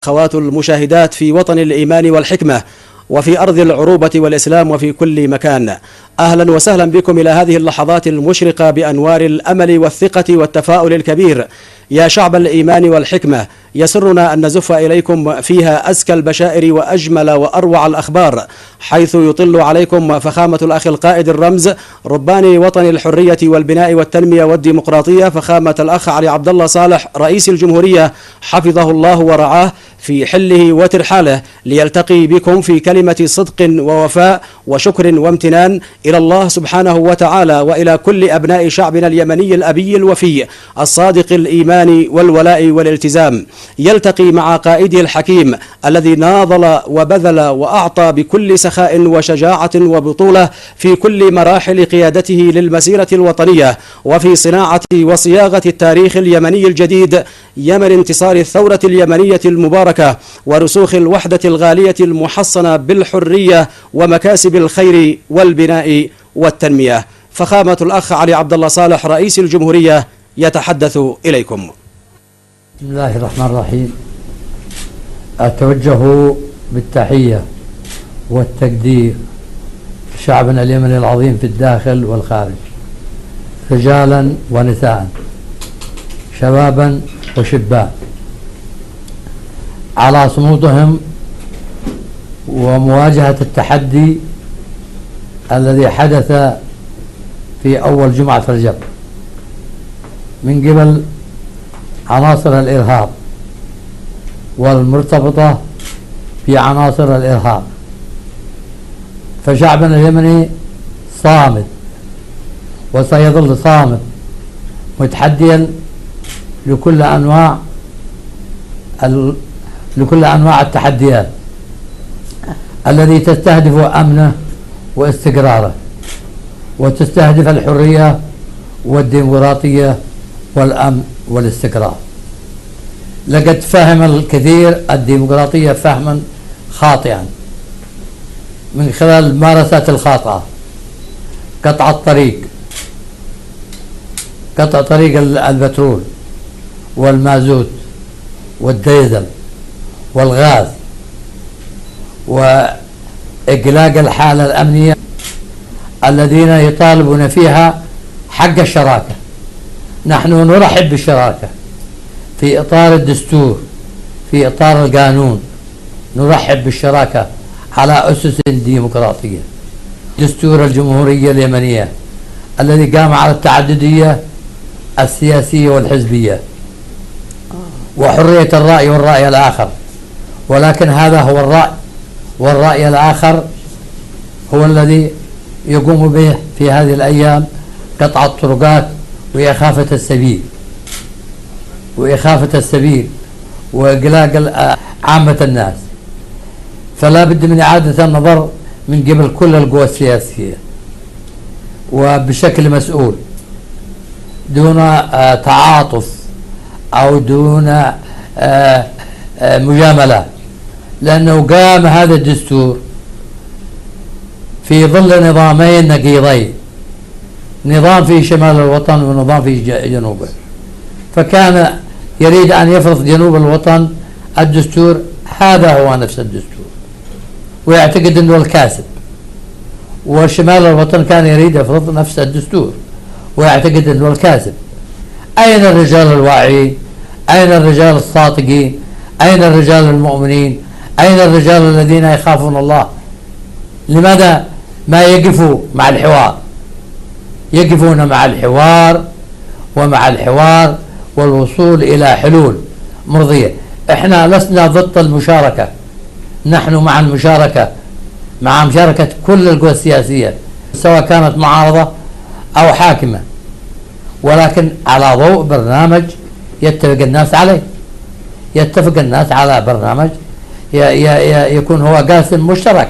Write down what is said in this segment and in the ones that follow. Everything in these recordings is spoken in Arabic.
والأخوات المشاهدات في وطن الإيمان والحكمة وفي أرض العروبة والإسلام وفي كل مكان. أهلا وسهلا بكم إلى هذه اللحظات المشرقة بأنوار الأمل والثقة والتفاؤل الكبير. يا شعب الإيمان والحكمة، يسرنا أن نزف إليكم فيها أزكى البشائر وأجمل وأروع الأخبار، حيث يطل عليكم فخامة الأخ القائد الرمز رباني وطن الحرية والبناء والتنمية والديمقراطية، فخامة الأخ علي عبد الله صالح رئيس الجمهورية حفظه الله ورعاه في حله وترحاله، ليلتقي بكم في كلمة صدق ووفاء وشكر وامتنان إلى الله سبحانه وتعالى وإلى كل أبناء شعبنا اليمني الأبي الوفي الصادق الإيمان والولاء والالتزام. يلتقي مع قائده الحكيم الذي ناضل وبذل وأعطى بكل سخاء وشجاعة وبطولة في كل مراحل قيادته للمسيرة الوطنية وفي صناعة وصياغة التاريخ اليمني الجديد، يمن انتصار الثورة اليمنية المباركة ورسوخ الوحدة الغالية المحصنة بالحرية ومكاسب الخير والبناء والتنمية. فخامة الأخ علي عبد الله صالح رئيس الجمهورية يتحدث إليكم. بسم الله الرحمن الرحيم. أتوجه بالتحية والتقدير شعبنا اليمني العظيم في الداخل والخارج، رجالا ونساء، شبابا وشبان، على صمودهم ومواجهة التحدي الذي حدث في أول جمعة رجب من قبل عناصر الإرهاب والمرتبطة بعناصر الإرهاب. فشعبنا اليمني صامد وسيظل صامد متحديا لكل أنواع التحديات التي تستهدف أمنه واستقراره وتستهدف الحرية والديمقراطية والأمن والاستقرار. لقد فهم الكثير الديمقراطية فهما خاطئا من خلال الممارسات الخاطئة، قطع طريق البترول والمازوت والديزل والغاز وإقلاق الحالة الأمنية الذين يطالبون فيها حق الشراكة. نحن نرحب بالشراكة في إطار الدستور، في إطار القانون، نرحب بالشراكة على أسس ديمقراطية. دستور الجمهورية اليمنية الذي قام على التعددية السياسية والحزبية وحرية الرأي والرأي الآخر، ولكن هذا هو الرأي، والرأي الآخر هو الذي يقوم به في هذه الأيام قطع الطرقات وإخافة السبيل وإقلاق عامة الناس. فلا بد من إعادة النظر من قبل كل القوى السياسية وبشكل مسؤول، دون تعاطف أو دون مجاملات، لأنه قام هذا الدستور في ظل نظامين نقيضين، نظام في شمال الوطن ونظام في جنوبه. فكان يريد أن يفرض جنوب الوطن الدستور، هذا هو نفس الدستور، ويعتقد أنه الكاسب، وشمال الوطن كان يريد يفرض نفس الدستور ويعتقد أنه الكاسب. أين الرجال الواعيين؟ أين الرجال الصادقين؟ أين الرجال المؤمنين؟ أين الرجال الذين يخافون الله؟ لماذا ما يقفوا مع الحوار؟ يقفون مع الحوار والوصول إلى حلول مرضية. احنا لسنا ضد المشاركة، نحن مع المشاركة، مع مشاركة كل القوى السياسية سواء كانت معارضة أو حاكمة، ولكن على ضوء برنامج يتفق الناس على برنامج يكون هو قاسم مشترك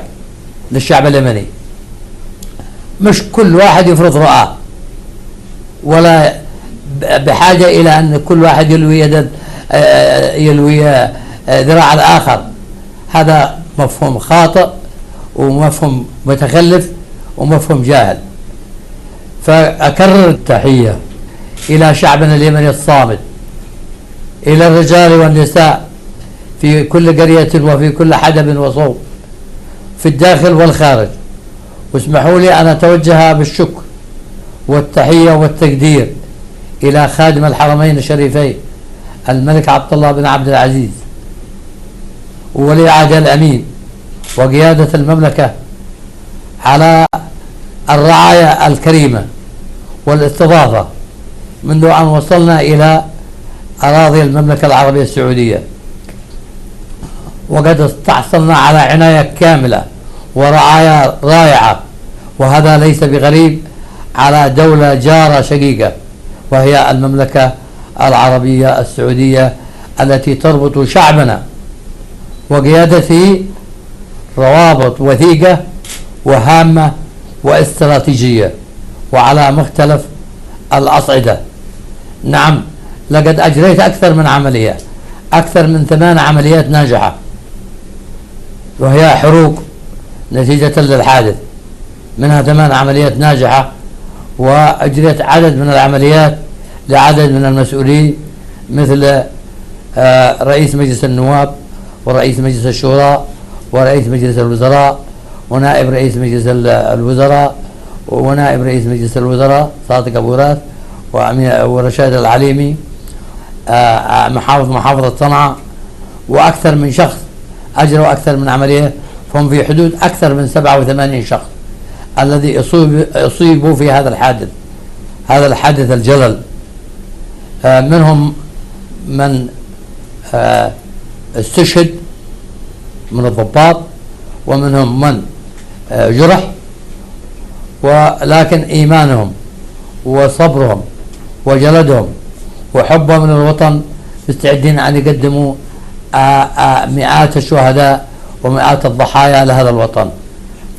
للشعب اليمني، مش كل واحد يفرض رأيه، ولا بحاجة إلى أن كل واحد يلوي ذراع الآخر. هذا مفهوم خاطئ ومفهوم متخلف ومفهوم جاهل. فأكرر التحية إلى شعبنا اليمني الصامد، إلى الرجال والنساء، في كل قرية وفي كل حدب وصوب في الداخل والخارج. واسمحوا لي أن أتوجه بالشكر والتحية والتقدير إلى خادم الحرمين الشريفين الملك عبد الله بن عبد العزيز وولي العهد الأمين وقيادة المملكة على الرعاية الكريمة والاستضافة منذ أن وصلنا إلى أراضي المملكة العربية السعودية، وقد استحصلنا على عناية كاملة ورعاية رائعة، وهذا ليس بغريب على دولة جارة شقيقة وهي المملكة العربية السعودية التي تربط شعبنا وقيادته روابط وثيقة وهامة واستراتيجية وعلى مختلف الأصعدة. نعم، لقد أجريت أكثر من عملية، أكثر من 8 عمليات ناجحة، وهي حروق نتيجة للحادث، منها 8 عمليات ناجحة. وأجريت عدد من العمليات لعدد من المسؤولين مثل رئيس مجلس النواب ورئيس مجلس الشورى ورئيس مجلس الوزراء ونائب رئيس مجلس الوزراء ونائب رئيس مجلس الوزراء صادق أبو راس ورشاد العليمي محافظة صنعاء، وأكثر من شخص أجروا أكثر من عملية، فهم في حدود أكثر من 87 شخص الذي أصيبوا في هذا الحادث الجلل. منهم من استشهد من الضباط، ومنهم من جرح، ولكن إيمانهم وصبرهم وجلدهم وحبهم للوطن مستعدين أن يقدموا مئات الشهداء ومئات الضحايا لهذا الوطن.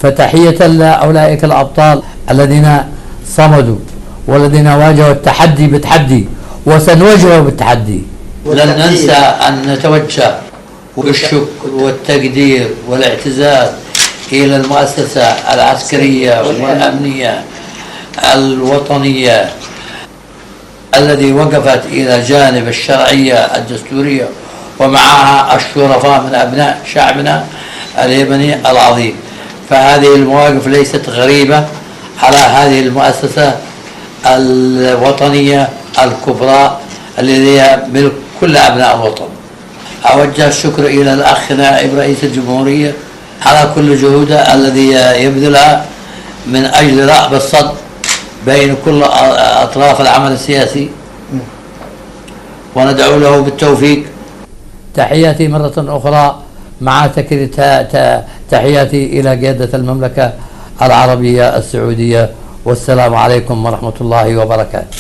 فتحية لأولئك الأبطال الذين صمدوا والذين واجهوا التحدي بتحدي وسنواجهه بالتحدي. لن ننسى أن نتوجه بالشكر والتقدير والاعتزاز إلى المؤسسة العسكرية والأمنية الوطنية الذي وقفت إلى جانب الشرعية الدستورية ومعها الشرفاء من أبناء شعبنا اليمني العظيم. فهذه المواقف ليست غريبة على هذه المؤسسة الوطنية الكبرى التي هي ملك كل أبناء الوطن. أوجه الشكر إلى الأخ نائب رئيس الجمهورية على كل جهوده الذي يبذلها من أجل رأب الصد بين كل أطراف العمل السياسي، وندعو له بالتوفيق. تحياتي مرة أخرى مع تحياتي إلى قيادة المملكة العربية السعودية، والسلام عليكم ورحمة الله وبركاته.